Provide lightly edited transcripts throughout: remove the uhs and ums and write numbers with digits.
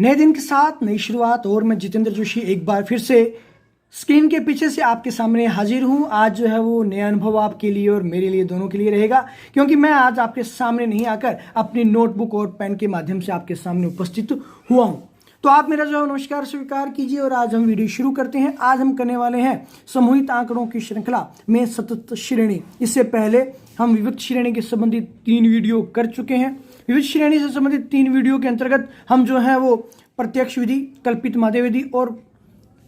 नए दिन के साथ नई शुरुआत और मैं जितेंद्र जोशी एक बार फिर से स्क्रीन के पीछे से आपके सामने हाजिर हूं। आज जो है वो नया अनुभव आपके लिए और मेरे लिए दोनों के लिए रहेगा, क्योंकि मैं आज आपके सामने नहीं आकर अपनी नोटबुक और पेन के माध्यम से आपके सामने उपस्थित हुआ हूं। तो आप मेरा जो है नमस्कार स्वीकार कीजिए और आज हम वीडियो शुरू करते हैं। आज हम करने वाले हैं समूहित आंकड़ों की श्रृंखला में सतत श्रेणी। इससे पहले हम विविध श्रेणी के संबंधित 3 वीडियो कर चुके हैं। विविध श्रेणी से संबंधित 3 वीडियो के अंतर्गत हम जो है वो प्रत्यक्ष विधि, कल्पित माध्य विधि और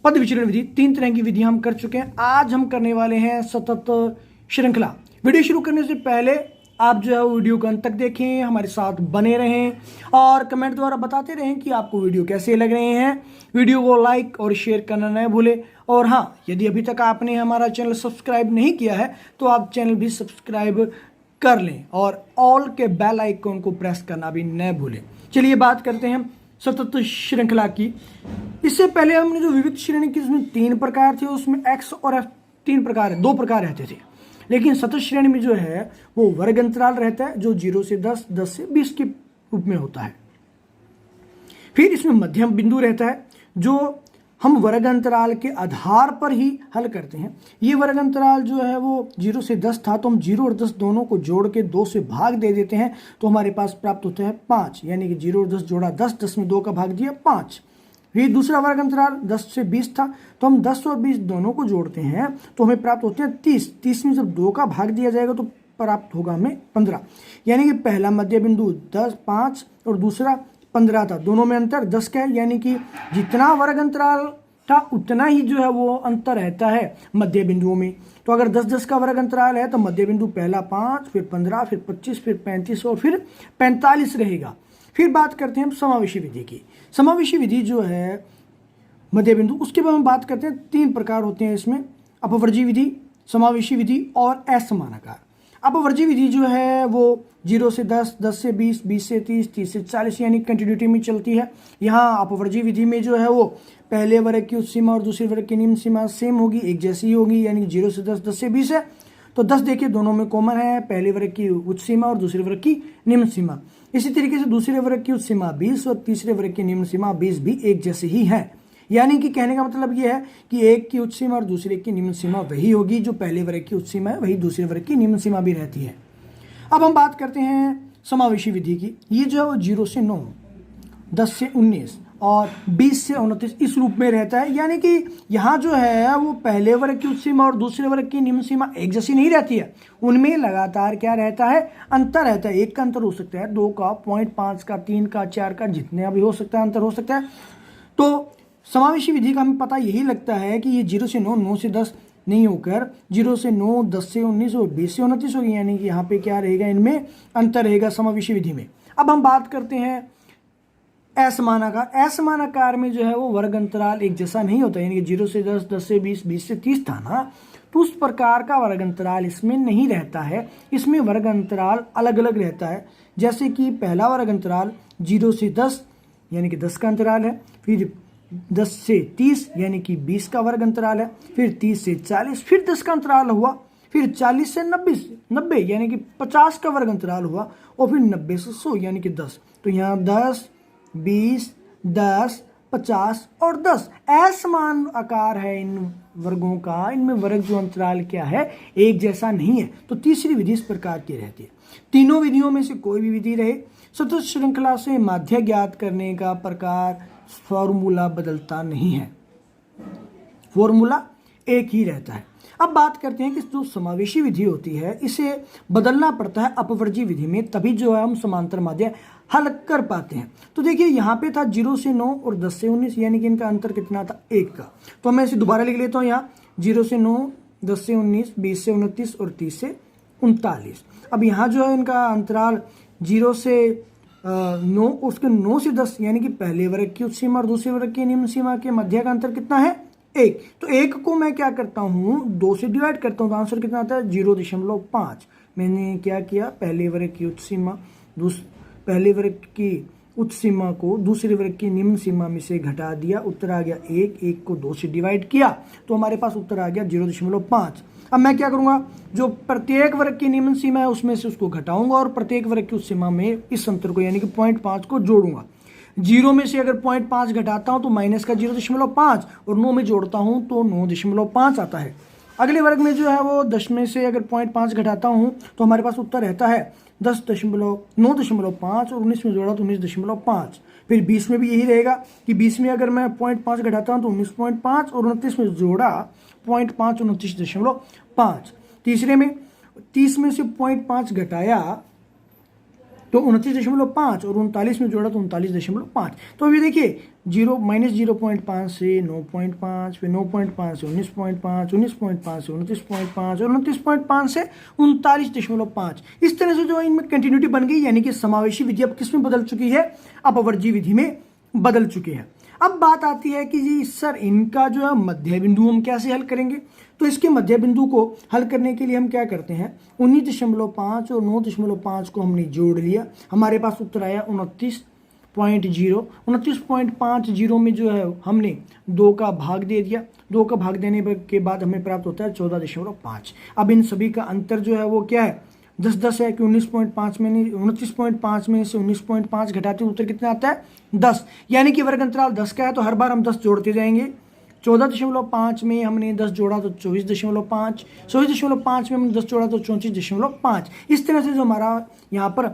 पद विचरण विधि, 3 तरह की विधि हम कर चुके हैं। आज हम करने वाले हैं सतत श्रृंखला। वीडियो शुरू करने से पहले आप जो है वीडियो को अंत तक देखें, हमारे साथ बने रहें और कमेंट द्वारा बताते रहें कि आपको वीडियो कैसे लग रहे हैं। वीडियो को लाइक और शेयर करना न भूलें। और हाँ, यदि अभी तक आपने हमारा चैनल सब्सक्राइब नहीं किया है तो आप चैनल भी सब्सक्राइब कर लें और ऑल के बेल आइकन को प्रेस करना भी न भूलें। चलिए बात करते हैं सतत श्रृंखला की। इससे पहले हमने जो विविध श्रेणी की उसमें 3 प्रकार थे, उसमें एक्स और एफ 2 प्रकार रहते थे। लेकिन सतत श्रेणी में जो है वो वर्ग अंतराल रहता है जो 0 से 10, 10 से 20 के रूप में होता है। फिर इसमें मध्यम बिंदु रहता है जो हम वर्ग अंतराल के आधार पर ही हल करते हैं। ये वर्ग अंतराल जो है वो 0 से 10 था, तो हम 0 और 10 दोनों को जोड़ के 2 से भाग दे देते हैं तो हमारे पास प्राप्त होता है 5, यानी कि 0 और 10 जोड़ा 10, 10 में 2 का भाग दिया 5। फिर दूसरा वर्ग अंतराल 10 से 20 था, तो हम 10 और 20 दोनों को जोड़ते हैं तो हमें प्राप्त होते हैं 30। 30 में जब 2 का भाग दिया जाएगा तो प्राप्त होगा हमें 15, यानी कि पहला मध्य बिंदु 5 और दूसरा 15 था। दोनों में अंतर 10 का है, यानी कि जितना वर्ग अंतराल था उतना ही जो है वो अंतर रहता है मध्य बिंदुओं में। तो अगर 10-10 का वर्ग अंतराल है तो मध्य बिंदु पहला 5, फिर 15, फिर 25, फिर 35 और फिर 45 रहेगा। फिर बात करते हैं हम समावेशी विधि की। समावेशी विधि जो है मध्य बिंदु, उसके बाद हम बात करते हैं 3 प्रकार होते हैं इसमें, अपवर्जी विधि, समावेशी विधि और असमानाकार। अपवर्जी विधि जो है वो 0 से 10, 10 से 20, 20 से 30, 30 से 40 यानी कंटिन्यूटी में चलती है। यहाँ अपवर्जी विधि में जो है वो पहले वर्ग की उच्च सीमा और दूसरे वर्ग की निम्न सीमा सेम होगी, एक जैसी ही होगी, यानी 0 से 10, 10 से 20 है तो 10 देखिए दोनों में कॉमन है, पहले वर्ग की उच्च सीमा और दूसरे वर्ग की निम्न सीमा। इसी तरीके से दूसरे वर्ग की उच्च सीमा 20 और तीसरे वर्ग की निम्न सीमा 20 भी एक जैसी ही है। यानी कि कहने का मतलब यह है कि एक की उच्च सीमा और दूसरे की निम्न सीमा वही होगी, जो पहले वर्ग की उच्च सीमा है वही दूसरे वर्ग की निम्न सीमा भी रहती है। अब हम बात करते हैं समावेशी विधि की। ये जो है वो 0 से 9, 10 से 19 और 20 से 29 इस रूप में रहता है। यानी कि यहाँ जो है वो पहले वर्ग की उच्च सीमा और दूसरे वर्ग की निम्न सीमा एक जैसी नहीं रहती है, उनमें लगातार क्या रहता है, अंतर रहता है। 1 का अंतर हो सकता है, 2 का, 0.5 का, 3 का, 4 का, जितने भी हो सकता है अंतर हो सकता है। तो समावेशी विधि का हमें पता यही लगता है कि ये 0 से 9, 9 से 10 नहीं होकर 0 से 9, 10 से 19 और 20 से 29 होगी, यानी कि यहाँ पे क्या रहेगा, इनमें अंतर रहेगा समावेशी विधि में। अब हम बात करते हैं असमानाकार। असमानाकार में जो है वो वर्ग अंतराल एक जैसा नहीं होता, यानी कि 0 से 10, 10 से 20, 20 से 30 था ना, तो उस प्रकार का वर्ग अंतराल इसमें नहीं रहता है। इसमें वर्ग अंतराल अलग अलग रहता है। जैसे कि पहला वर्ग अंतराल 0 से 10 यानी कि 10 का अंतराल है, फिर 10 से 30 यानी कि 20 का वर्ग अंतराल है, फिर 30 से 40 फिर 10 का अंतराल हुआ, फिर 40 से 90 यानी कि 50 का वर्ग अंतराल हुआ और फिर 90 से 100 यानी कि 10। तो यहाँ 10, 20, 10, 50 और 10 असमान आकार है इन वर्गों का। इनमें वर्ग जो अंतराल क्या है, एक जैसा नहीं है। तो तीसरी विधि इस प्रकार की रहती है। तीनों विधियों में से कोई भी विधि रहे, सतत श्रृंखला से माध्य ज्ञात करने का प्रकार फॉर्मूला बदलता नहीं है, फॉर्मूला एक ही रहता है। अब बात करते हैं कि जो समावेशी विधि होती है इसे बदलना पड़ता है अपवर्जी विधि में, तभी जो है हम समांतर माध्य हल कर पाते हैं। तो देखिए यहाँ पे था 0 से 9 और 10 से 19, यानी कि इनका अंतर कितना था, 1 का। तो मैं इसे दोबारा लिख लेता हूँ। यहाँ 0 से 9, 10 से 19, 20 से 29 और 30 से 39। अब यहाँ जो है इनका अंतराल 0 से 9, उसके 9 से 10 यानी कि पहले वर्ग की उच्च सीमा और दूसरे वर्ग की निम्न सीमा के मध्य का अंतर कितना है, 1। तो 1 को मैं क्या करता हूँ, 2 से डिवाइड करता हूँ तो आंसर कितना आता है, 0.5। मैंने क्या किया, पहले वर्ग की उच्च सीमा पहले वर्ग की उच्च सीमा को दूसरे वर्ग की निम्न सीमा में से घटा दिया, उत्तर आ गया 1। 1 को 2 से डिवाइड किया तो हमारे पास उत्तर आ गया 0.5। अब मैं क्या करूंगा, जो प्रत्येक वर्ग की निम्न सीमा है उसमें से उसको घटाऊंगा और प्रत्येक वर्ग की उस सीमा में इस अंतर को यानी कि 0.5 को जोड़ूंगा। जीरो में से अगर 0.5 घटाता हूं तो माइनस का 0.5 और 9 में जोड़ता हूं तो 9.5 आता है। अगले वर्ग में जो है वो 10 में से अगर 0.5 घटाता हूं तो हमारे पास उत्तर रहता है 9.5 और 19 में जोड़ा तो 19.5। फिर 20 में भी यही रहेगा कि 20 में अगर मैं 0.5 घटाता हूं तो 19.5 और 29 में जोड़ा 0.5 और 29.5। तीसरे में 30 में से 0.5 घटाया तो 29.5 और 39 में जोड़ा तो 39.5। तो अभी देखिए -0.5 से 9.5, फिर 9.5 से 19.5, 19.5 से 29.5 और 29.5 से 39.5। इस तरह से जो इनमें कंटिन्यूटी बन गई, यानी कि समावेशी विधि अब किस में बदल चुकी है, अपवर्जी विधि में बदल चुकी है। अब बात आती है कि जी सर इनका जो है मध्य बिंदु हम कैसे हल करेंगे। तो इसके मध्य बिंदु को हल करने के लिए हम क्या करते हैं, 19.5 और 9.5 को हमने जोड़ लिया, हमारे पास उत्तर आया 29.0। 29.50 में जो है हमने 2 का भाग दे दिया, 2 का भाग देने के बाद हमें प्राप्त होता है 14.5। अब इन सभी का अंतर जो है वो क्या है, 10 है कि 29.5 में से 19.5 घटाते उत्तर कितना आता है 10, यानी कि वर्ग अंतराल 10 का है तो हर बार हम 10 जोड़ते जाएंगे। 14.5 में हमने 10 जोड़ा तो 24.5, 24.5 में हमने 10 जोड़ा तो 34.5। इस तरह से जो हमारा यहाँ पर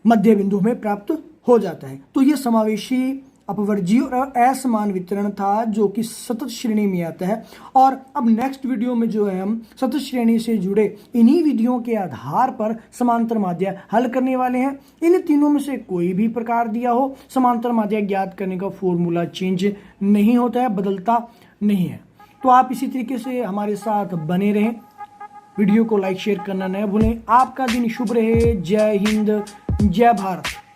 मध्य बिंदु हमें प्राप्त हो जाता है। तो ये समावेशी अपवर्जीय और असमान वितरण था जो कि सतत श्रेणी में आता है। और अब नेक्स्ट वीडियो में जो है हम सतत श्रेणी से जुड़े इन्हीं विधियों के आधार पर समांतर माध्य हल करने वाले हैं। इन तीनों में से कोई भी प्रकार दिया हो, समांतर माध्य ज्ञात करने का फॉर्मूला चेंज नहीं होता है, बदलता नहीं है। तो आप इसी तरीके से हमारे साथ बने रहें, वीडियो को लाइक शेयर करना न भूलें। आपका दिन शुभ रहे। जय हिंद, जय भारत।